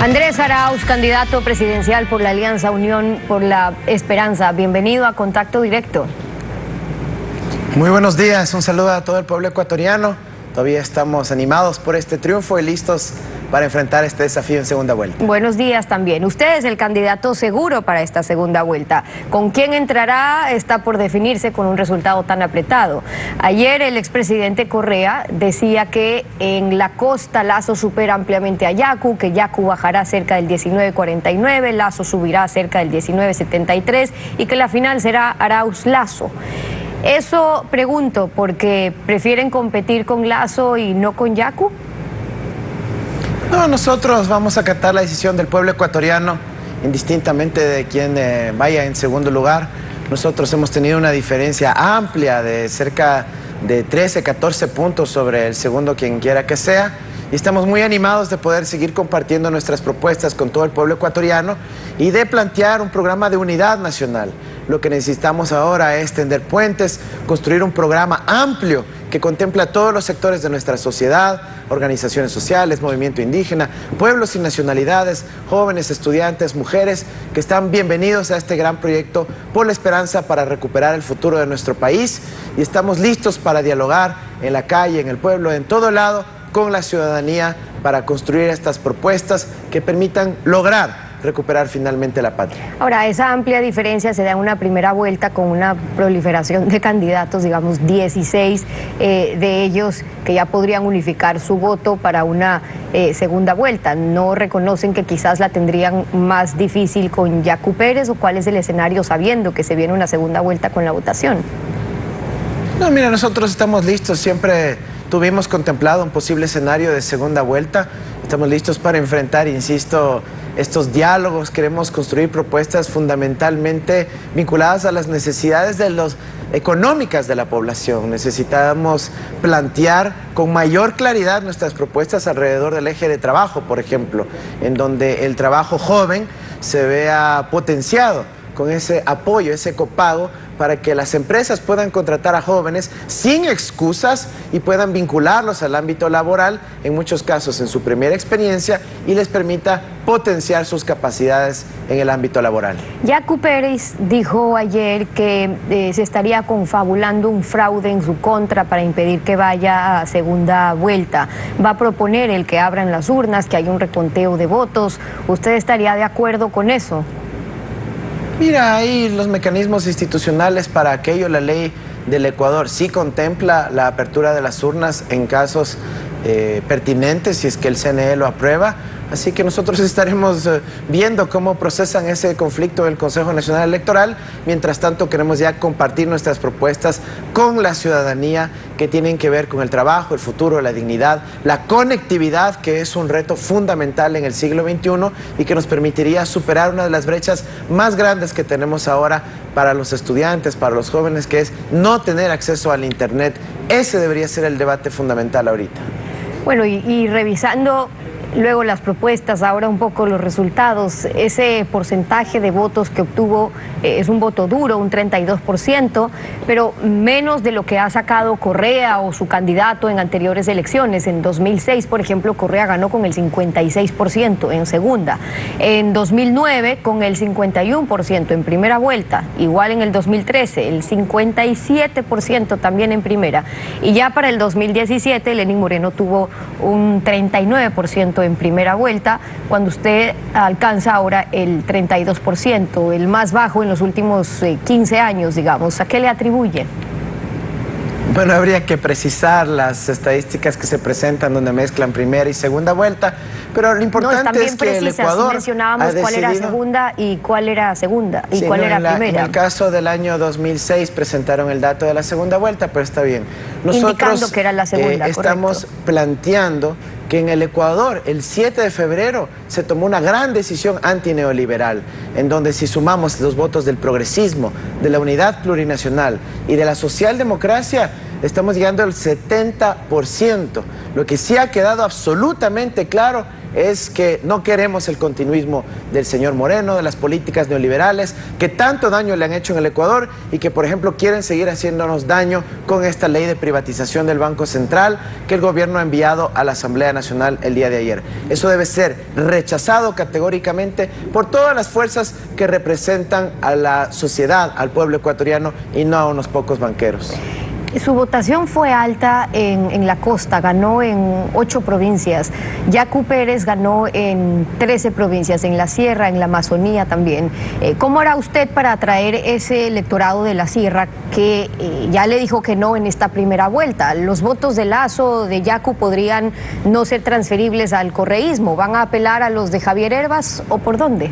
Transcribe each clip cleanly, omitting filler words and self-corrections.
Andrés Arauz, candidato presidencial por la Alianza Unión por la Esperanza. Bienvenido a Contacto Directo. Muy buenos días, un saludo a todo el pueblo ecuatoriano. Todavía estamos animados por este triunfo y listos para enfrentar este desafío en segunda vuelta. Buenos días también. Usted es el candidato seguro para esta segunda vuelta. ¿Con quién entrará? Está por definirse con un resultado tan apretado. Ayer el expresidente Correa decía que en la costa Lasso supera ampliamente a Yacu, que Yacu bajará cerca del 19.49, Lasso subirá cerca del 19.73 y que la final será Arauz-Lasso. Eso pregunto, porque prefieren competir con Lasso y no con Yacu. No, nosotros vamos a acatar la decisión del pueblo ecuatoriano, indistintamente de quién vaya en segundo lugar. Nosotros hemos tenido una diferencia amplia de cerca de 13, 14 puntos sobre el segundo, quien quiera que sea. Y estamos muy animados de poder seguir compartiendo nuestras propuestas con todo el pueblo ecuatoriano y de plantear un programa de unidad nacional. Lo que necesitamos ahora es tender puentes, construir un programa amplio que contempla a todos los sectores de nuestra sociedad, organizaciones sociales, movimiento indígena, pueblos y nacionalidades, jóvenes, estudiantes, mujeres, que están bienvenidos a este gran proyecto por la esperanza para recuperar el futuro de nuestro país. Y estamos listos para dialogar en la calle, en el pueblo, en todo lado, con la ciudadanía para construir estas propuestas que permitan lograr recuperar finalmente la patria. Ahora, esa amplia diferencia se da en una primera vuelta con una proliferación de candidatos, digamos 16 de ellos que ya podrían unificar su voto para una segunda vuelta. ¿No reconocen que quizás la tendrían más difícil con Yacu Pérez, o cuál es el escenario sabiendo que se viene una segunda vuelta con la votación? No, mira, nosotros estamos listos, siempre tuvimos contemplado un posible escenario de segunda vuelta, estamos listos para enfrentar, insisto, estos diálogos. Queremos construir propuestas fundamentalmente vinculadas a las necesidades económicas de la población. Necesitamos plantear con mayor claridad nuestras propuestas alrededor del eje de trabajo, por ejemplo, en donde el trabajo joven se vea potenciado con ese apoyo, ese copago, para que las empresas puedan contratar a jóvenes sin excusas y puedan vincularlos al ámbito laboral, en muchos casos en su primera experiencia, y les permita potenciar sus capacidades en el ámbito laboral. Yacu Pérez dijo ayer que se estaría confabulando un fraude en su contra para impedir que vaya a segunda vuelta. Va a proponer el que abran las urnas, que haya un reconteo de votos. ¿Usted estaría de acuerdo con eso? Mira, ahí los mecanismos institucionales para aquello, la ley del Ecuador sí contempla la apertura de las urnas en casos pertinentes, si es que el CNE lo aprueba. Así que nosotros estaremos viendo cómo procesan ese conflicto del Consejo Nacional Electoral. Mientras tanto, queremos ya compartir nuestras propuestas con la ciudadanía que tienen que ver con el trabajo, el futuro, la dignidad, la conectividad, que es un reto fundamental en el siglo XXI y que nos permitiría superar una de las brechas más grandes que tenemos ahora para los estudiantes, para los jóvenes, que es no tener acceso al Internet. Ese debería ser el debate fundamental ahorita. Bueno, y revisando luego las propuestas, ahora un poco los resultados, ese porcentaje de votos que obtuvo es un voto duro, un 32%, pero menos de lo que ha sacado Correa o su candidato en anteriores elecciones. En 2006, por ejemplo, Correa ganó con el 56% en segunda. En 2009 con el 51% en primera vuelta. Igual en el 2013, el 57% también en primera. Y ya para el 2017, Lenín Moreno tuvo un 39% en primera vuelta, cuando usted alcanza ahora el 32%, el más bajo en los últimos 15 años, digamos. ¿A qué le atribuye? Bueno, habría que precisar las estadísticas que se presentan donde mezclan primera y segunda vuelta, pero lo importante es que el Ecuador mencionábamos cuál era segunda y cuál era segunda y cuál era primera. En el caso del año 2006 presentaron el dato de la segunda vuelta, pero está bien. Nosotros indicando que era la segunda, estamos planteando que en el Ecuador el 7 de febrero se tomó una gran decisión antineoliberal, en donde si sumamos los votos del progresismo, de la unidad plurinacional y de la socialdemocracia, estamos llegando al 70%. Lo que sí ha quedado absolutamente claro es que no queremos el continuismo del señor Moreno, de las políticas neoliberales que tanto daño le han hecho en el Ecuador y que, por ejemplo, quieren seguir haciéndonos daño con esta ley de privatización del Banco Central que el gobierno ha enviado a la Asamblea Nacional el día de ayer. Eso debe ser rechazado categóricamente por todas las fuerzas que representan a la sociedad, al pueblo ecuatoriano y no a unos pocos banqueros. Su votación fue alta en la costa, ganó en 8 provincias. Yacu Pérez ganó en 13 provincias, en la sierra, en la Amazonía también. ¿Cómo hará usted para atraer ese electorado de la sierra que ya le dijo que no en esta primera vuelta? ¿Los votos de Lazo, de Yacu, podrían no ser transferibles al correísmo? ¿Van a apelar a los de Javier Hervas o por dónde?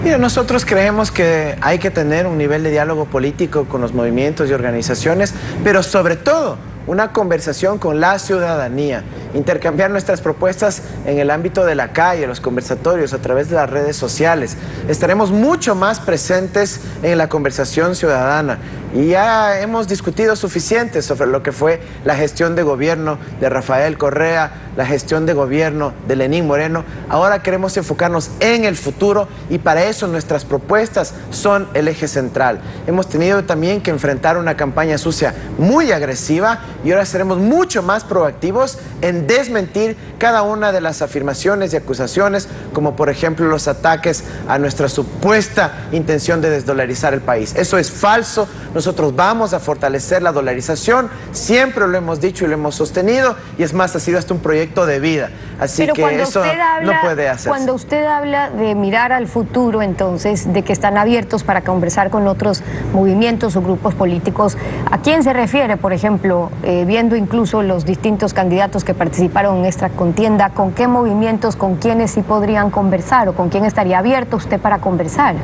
Mira, nosotros creemos que hay que tener un nivel de diálogo político con los movimientos y organizaciones, pero sobre todo una conversación con la ciudadanía, intercambiar nuestras propuestas en el ámbito de la calle, los conversatorios, a través de las redes sociales. Estaremos mucho más presentes en la conversación ciudadana y ya hemos discutido suficiente sobre lo que fue la gestión de gobierno de Rafael Correa, la gestión de gobierno de Lenín Moreno. Ahora queremos enfocarnos en el futuro y para eso nuestras propuestas son el eje central. Hemos tenido también que enfrentar una campaña sucia muy agresiva y ahora seremos mucho más proactivos en desmentir cada una de las afirmaciones y acusaciones, como por ejemplo los ataques a nuestra supuesta intención de desdolarizar el país. Eso es falso. Nosotros vamos a fortalecer la dolarización, siempre lo hemos dicho y lo hemos sostenido, y es más, ha sido hasta un proyecto de vida. Así que eso no puede hacerse. Cuando usted habla de mirar al futuro, entonces, de que están abiertos para conversar con otros movimientos o grupos políticos, ¿a quién se refiere, por ejemplo, viendo incluso los distintos candidatos que participaron en esta contienda? ¿Con qué movimientos, con quiénes sí podrían conversar o con quién estaría abierto usted para conversar?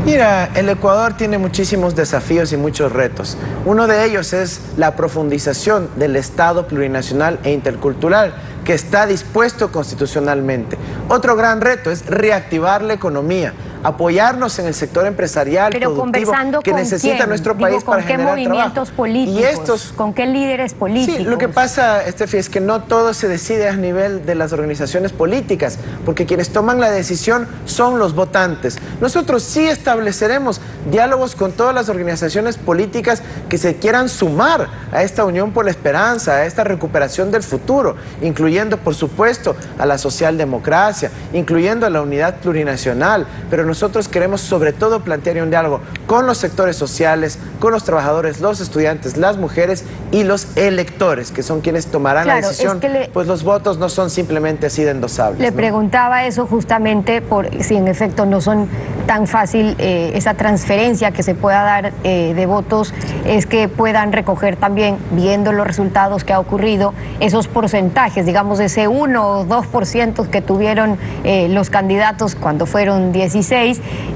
Mira, el Ecuador tiene muchísimos desafíos y muchos retos. Uno de ellos es la profundización del Estado plurinacional e intercultural, que está dispuesto constitucionalmente. Otro gran reto es reactivar la economía, apoyarnos en el sector empresarial productivo que necesita nuestro país para generar trabajo. ¿Con qué movimientos políticos? ¿Con qué líderes políticos? Sí, lo que pasa, Estefi, es que no todo se decide a nivel de las organizaciones políticas, porque quienes toman la decisión son los votantes. Nosotros sí estableceremos diálogos con todas las organizaciones políticas que se quieran sumar a esta Unión por la Esperanza, a esta recuperación del futuro, incluyendo, por supuesto, a la socialdemocracia, incluyendo a la unidad plurinacional, pero nosotros queremos sobre todo plantear un diálogo con los sectores sociales, con los trabajadores, los estudiantes, las mujeres y los electores, que son quienes tomarán la decisión, pues los votos no son simplemente así de endosables. Le preguntaba eso justamente por si en efecto no son tan fácil esa transferencia que se pueda dar de votos, es que puedan recoger también, viendo los resultados que ha ocurrido, esos porcentajes, digamos ese 1 o 2% que tuvieron los candidatos cuando fueron 16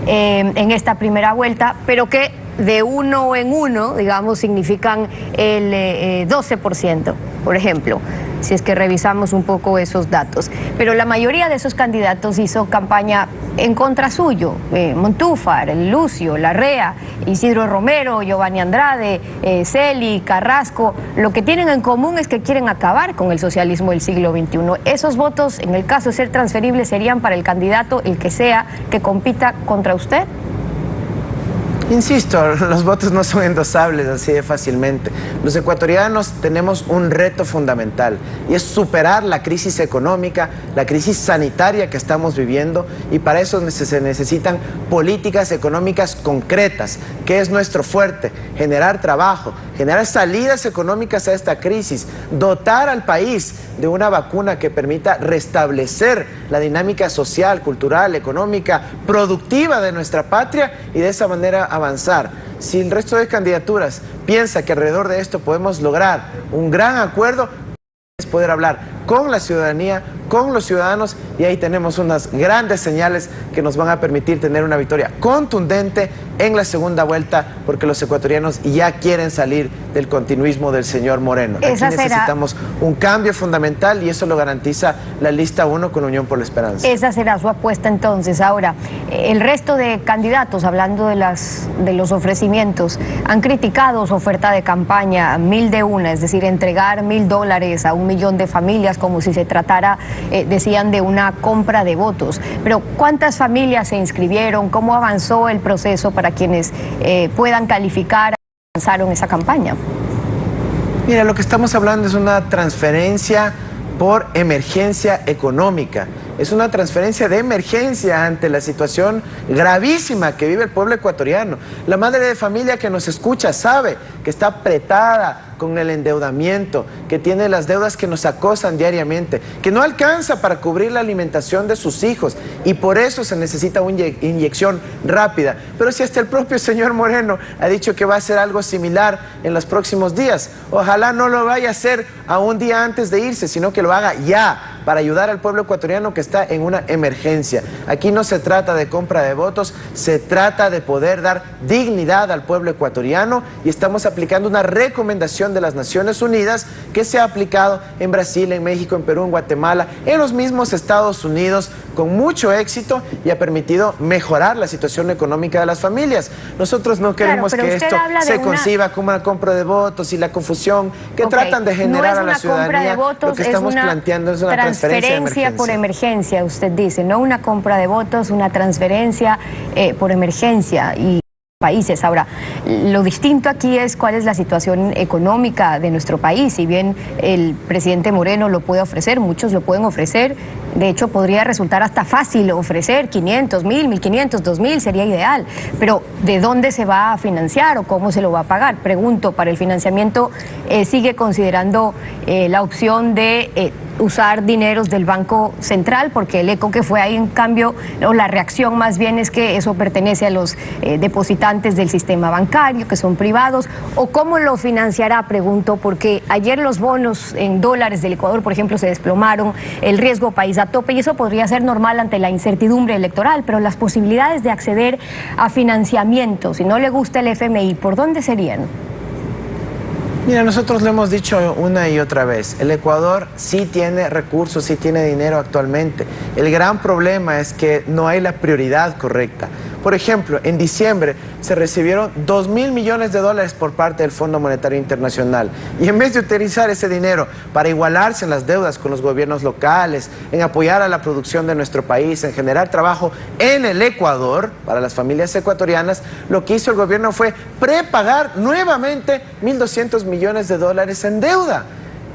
en esta primera vuelta, pero que de uno en uno, digamos, significan el 12%, por ejemplo, si es que revisamos un poco esos datos. Pero la mayoría de esos candidatos hizo campaña en contra suyo, Montúfar, Lucio, Larrea, Isidro Romero, Giovanni Andrade, Celi, Carrasco. Lo que tienen en común es que quieren acabar con el socialismo del siglo XXI. Esos votos, en el caso de ser transferibles, serían para el candidato, el que sea, que compita contra usted. Insisto, los votos no son endosables así de fácilmente. Los ecuatorianos tenemos un reto fundamental y es superar la crisis económica, la crisis sanitaria que estamos viviendo, y para eso se necesitan políticas económicas concretas, que es nuestro fuerte: generar trabajo, generar salidas económicas a esta crisis, dotar al país de una vacuna que permita restablecer la dinámica social, cultural, económica, productiva de nuestra patria y de esa manera avanzar. Si el resto de candidaturas piensa que alrededor de esto podemos lograr un gran acuerdo, es poder hablar con la ciudadanía, con los ciudadanos, y ahí tenemos unas grandes señales que nos van a permitir tener una victoria contundente en la segunda vuelta, porque los ecuatorianos ya quieren salir del continuismo del señor Moreno. Aquí necesitamos un cambio fundamental y eso lo garantiza la lista 1 con Unión por la Esperanza. Esa será su apuesta entonces. Ahora, el resto de candidatos, hablando de los ofrecimientos, han criticado su oferta de campaña 1000 de una, es decir, entregar $1000 a 1 millón de familias como si se tratara, decían, de una compra de votos. Pero ¿cuántas familias se inscribieron? ¿Cómo avanzó el proceso para quienes puedan calificar, avanzaron esa campaña? Mira, lo que estamos hablando es una transferencia por emergencia económica. Es una transferencia de emergencia ante la situación gravísima que vive el pueblo ecuatoriano. La madre de familia que nos escucha sabe que está apretada con el endeudamiento, que tiene las deudas que nos acosan diariamente, que no alcanza para cubrir la alimentación de sus hijos y por eso se necesita una inyección rápida. Pero si hasta el propio señor Moreno ha dicho que va a hacer algo similar en los próximos días, ojalá no lo vaya a hacer a un día antes de irse, sino que lo haga ya, para ayudar al pueblo ecuatoriano que está en una emergencia. Aquí no se trata de compra de votos, se trata de poder dar dignidad al pueblo ecuatoriano y estamos aplicando una recomendación de las Naciones Unidas que se ha aplicado en Brasil, en México, en Perú, en Guatemala, en los mismos Estados Unidos con mucho éxito y ha permitido mejorar la situación económica de las familias. Nosotros no queremos que esto se conciba como una compra de votos y la confusión que tratan de generar a la ciudadanía. Lo que estamos planteando es una transferencia por emergencia, usted dice, no una compra de votos, una transferencia por emergencia y países. Ahora, lo distinto aquí es cuál es la situación económica de nuestro país. Si bien el presidente Moreno lo puede ofrecer, muchos lo pueden ofrecer, de hecho podría resultar hasta fácil ofrecer 500, 1000, 1500, 2000, sería ideal, pero ¿de dónde se va a financiar o cómo se lo va a pagar? Pregunto, para el financiamiento, ¿sigue considerando la opción de usar dineros del Banco Central? Porque el eco que fue ahí, en cambio, o la reacción más bien es que eso pertenece a los depositantes del sistema bancario, que son privados. ¿O cómo lo financiará? Pregunto, porque ayer los bonos en dólares del Ecuador, por ejemplo, se desplomaron, el riesgo país a tope, y eso podría ser normal ante la incertidumbre electoral, pero las posibilidades de acceder a financiamiento, si no le gusta el FMI, ¿por dónde serían? Mira, nosotros lo hemos dicho una y otra vez, el Ecuador sí tiene recursos, sí tiene dinero actualmente. El gran problema es que no hay la prioridad correcta. Por ejemplo, en diciembre se recibieron 2.000 millones de dólares por parte del Fondo Monetario Internacional y en vez de utilizar ese dinero para igualarse en las deudas con los gobiernos locales, en apoyar a la producción de nuestro país, en generar trabajo en el Ecuador para las familias ecuatorianas, lo que hizo el gobierno fue prepagar nuevamente 1.200 millones de dólares en deuda.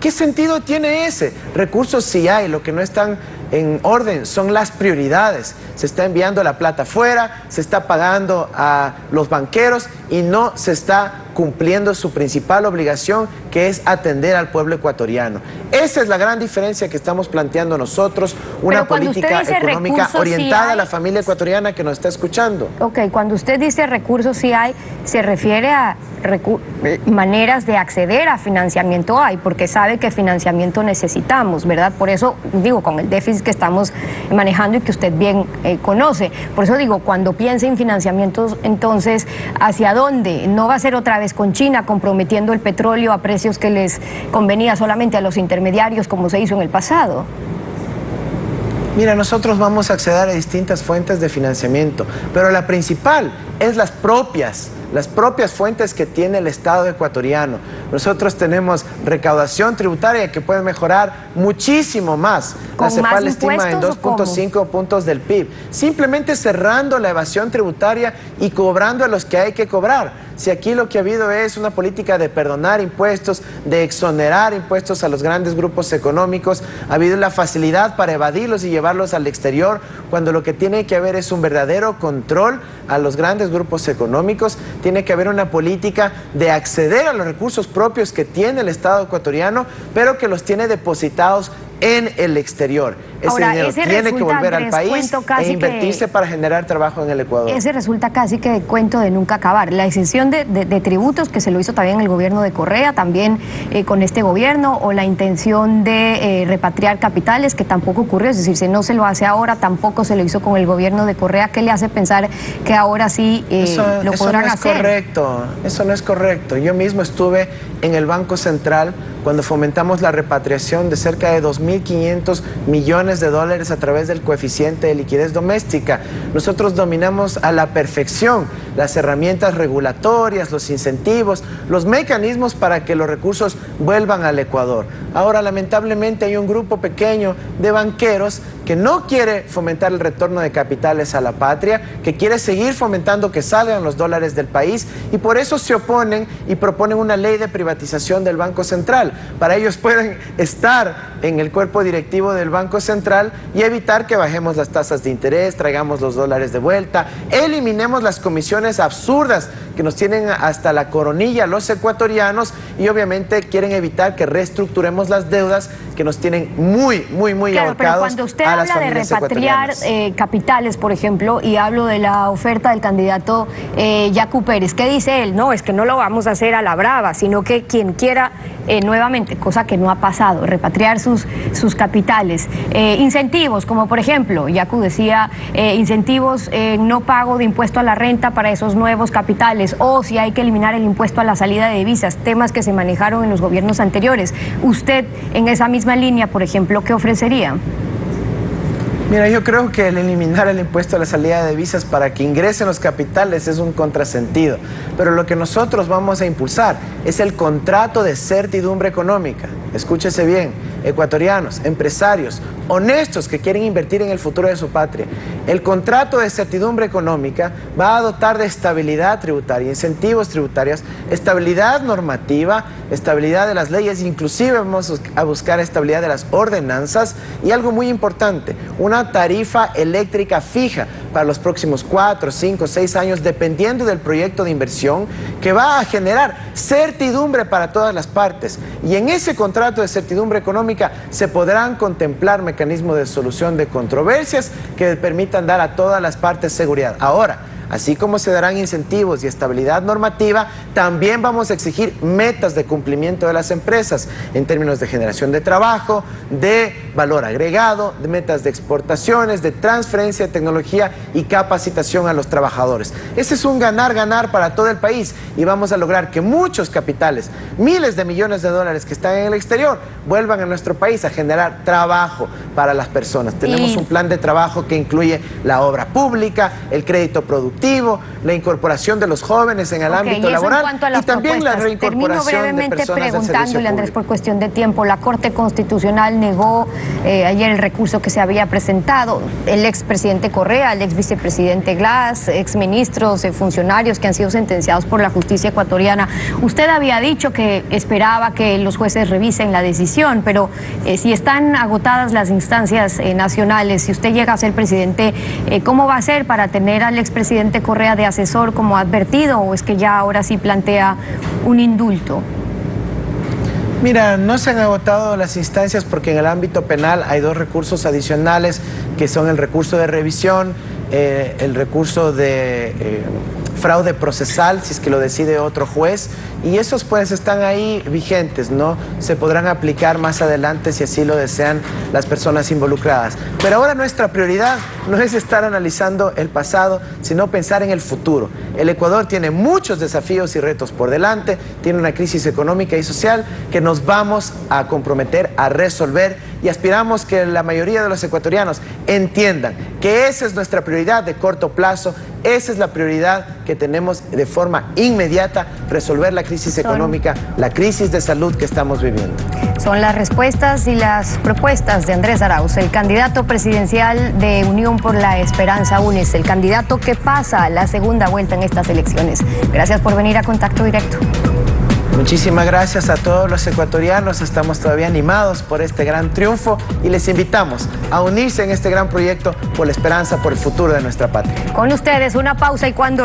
¿Qué sentido tiene ese? Recursos sí hay, lo que no están en orden son las prioridades. Se está enviando la plata afuera, se está pagando a los banqueros y no se está cumpliendo su principal obligación, que es atender al pueblo ecuatoriano. Esa es la gran diferencia que estamos planteando nosotros, una política económica orientada a la familia ecuatoriana que nos está escuchando. Ok, cuando usted dice recursos sí hay, se refiere a maneras de acceder a financiamiento hay, porque sabe que financiamiento necesitamos, ¿verdad? Por eso digo, con el déficit que estamos manejando y que usted bien conoce, por eso digo, cuando piense en financiamientos, entonces, ¿hacia dónde? No va a ser otra vez con China comprometiendo el petróleo a precios que les convenía solamente a los intermediarios como se hizo en el pasado. Mira, nosotros vamos a acceder a distintas fuentes de financiamiento, pero la principal es las propias fuentes que tiene el Estado ecuatoriano. Nosotros tenemos recaudación tributaria que puede mejorar muchísimo más. La CEPAL estima en 2.5 puntos del PIB. Simplemente cerrando la evasión tributaria y cobrando a los que hay que cobrar. Si aquí lo que ha habido es una política de perdonar impuestos, de exonerar impuestos a los grandes grupos económicos, ha habido la facilidad para evadirlos y llevarlos al exterior, cuando lo que tiene que haber es un verdadero control a los grandes grupos económicos. Tiene que haber una política de acceder a los recursos propios que tiene el Estado ecuatoriano, pero que los tiene depositados en el exterior. Ahora, dinero ese tiene que resulta, volver al Andrés, país cuento casi e invertirse para generar trabajo en el Ecuador. Ese resulta casi que cuento de nunca acabar. La exención de tributos, que se lo hizo también el gobierno de Correa, también con este gobierno, o la intención de repatriar capitales, que tampoco ocurrió. Es decir, si no se lo hace ahora, tampoco se lo hizo con el gobierno de Correa. ¿Qué le hace pensar que ahora sí lo podrán hacer? Eso no es correcto. Yo mismo estuve en el Banco Central cuando fomentamos la repatriación de cerca de 2.500 millones de dólares a través del coeficiente de liquidez doméstica. Nosotros dominamos a la perfección las herramientas regulatorias, los incentivos, los mecanismos para que los recursos vuelvan al Ecuador. Ahora, lamentablemente, hay un grupo pequeño de banqueros que no quiere fomentar el retorno de capitales a la patria, que quiere seguir fomentando que salgan los dólares del país, y por eso se oponen y proponen una ley de privatización del Banco Central. Para ellos pueden estar en el cuerpo directivo del Banco Central y evitar que bajemos las tasas de interés, traigamos los dólares de vuelta, eliminemos las comisiones absurdas que nos tienen hasta la coronilla los ecuatorianos, y obviamente quieren evitar que reestructuremos las deudas que nos tienen muy claro, ahorcados. Pero cuando usted habla de repatriar capitales, por ejemplo, y hablo de la oferta del candidato Yacu Pérez, ¿qué dice él? No, es que no lo vamos a hacer a la brava, sino que quien quiera nuevamente, cosa que no ha pasado, repatriar sus capitales. Incentivos, como por ejemplo, Yacu decía, incentivos no pago de impuesto a la renta para esos nuevos capitales, o si hay que eliminar el impuesto a la salida de divisas, temas que se manejaron en los gobiernos anteriores. Usted, en esa misma línea, por ejemplo, ¿qué ofrecería? Mira, yo creo que el eliminar el impuesto a la salida de divisas para que ingresen los capitales es un contrasentido. Pero lo que nosotros vamos a impulsar es el contrato de certidumbre económica. Escúchese bien, ecuatorianos, empresarios, honestos que quieren invertir en el futuro de su patria. El contrato de certidumbre económica va a dotar de estabilidad tributaria, incentivos tributarios, estabilidad normativa, estabilidad de las leyes, inclusive vamos a buscar estabilidad de las ordenanzas, y algo muy importante, una tarifa eléctrica fija para los próximos 4, 5, 6 años, dependiendo del proyecto de inversión, que va a generar certidumbre para todas las partes. Y en ese contrato de certidumbre económica se podrán contemplar mecanismos de solución de controversias que permitan dar a todas las partes seguridad. Ahora, así como se darán incentivos y estabilidad normativa, también vamos a exigir metas de cumplimiento de las empresas en términos de generación de trabajo, de valor agregado, de metas de exportaciones, de transferencia de tecnología y capacitación a los trabajadores. Ese es un ganar-ganar para todo el país, y vamos a lograr que muchos capitales, miles de millones de dólares que están en el exterior, vuelvan a nuestro país a generar trabajo para las personas. Tenemos un plan de trabajo que incluye la obra pública, el crédito productivo, la incorporación de los jóvenes en el ámbito laboral, y también la reincorporación de personas del servicio público. Andrés, por cuestión de tiempo, la Corte Constitucional negó ayer el recurso que se había presentado. El expresidente Correa, el exvicepresidente Glass, exministros, funcionarios que han sido sentenciados por la justicia ecuatoriana. Usted había dicho que esperaba que los jueces revisen la decisión, pero si están agotadas las instancias nacionales, si usted llega a ser presidente, ¿cómo va a ser para tener al expresidente Correa de asesor como advertido, o es que ya ahora sí plantea un indulto? Mira, no se han agotado las instancias porque en el ámbito penal hay dos recursos adicionales, que son el recurso de revisión, el recurso de fraude procesal, si es que lo decide otro juez, y esos pues están ahí vigentes, ¿no? Se podrán aplicar más adelante si así lo desean las personas involucradas. Pero ahora nuestra prioridad no es estar analizando el pasado, sino pensar en el futuro. El Ecuador tiene muchos desafíos y retos por delante, tiene una crisis económica y social que nos vamos a comprometer a resolver, y aspiramos que la mayoría de los ecuatorianos entiendan que esa es nuestra prioridad de corto plazo, esa es la prioridad que tenemos de forma inmediata, resolver la crisis económica, la crisis de salud que estamos viviendo. Son las respuestas y las propuestas de Andrés Arauz, el candidato presidencial de Unión por la Esperanza UNES, el candidato que pasa a la segunda vuelta en estas elecciones. Gracias por venir a Contacto Directo. Muchísimas gracias a todos los ecuatorianos, estamos todavía animados por este gran triunfo y les invitamos a unirse en este gran proyecto por la esperanza, por el futuro de nuestra patria. Con ustedes, una pausa, y cuando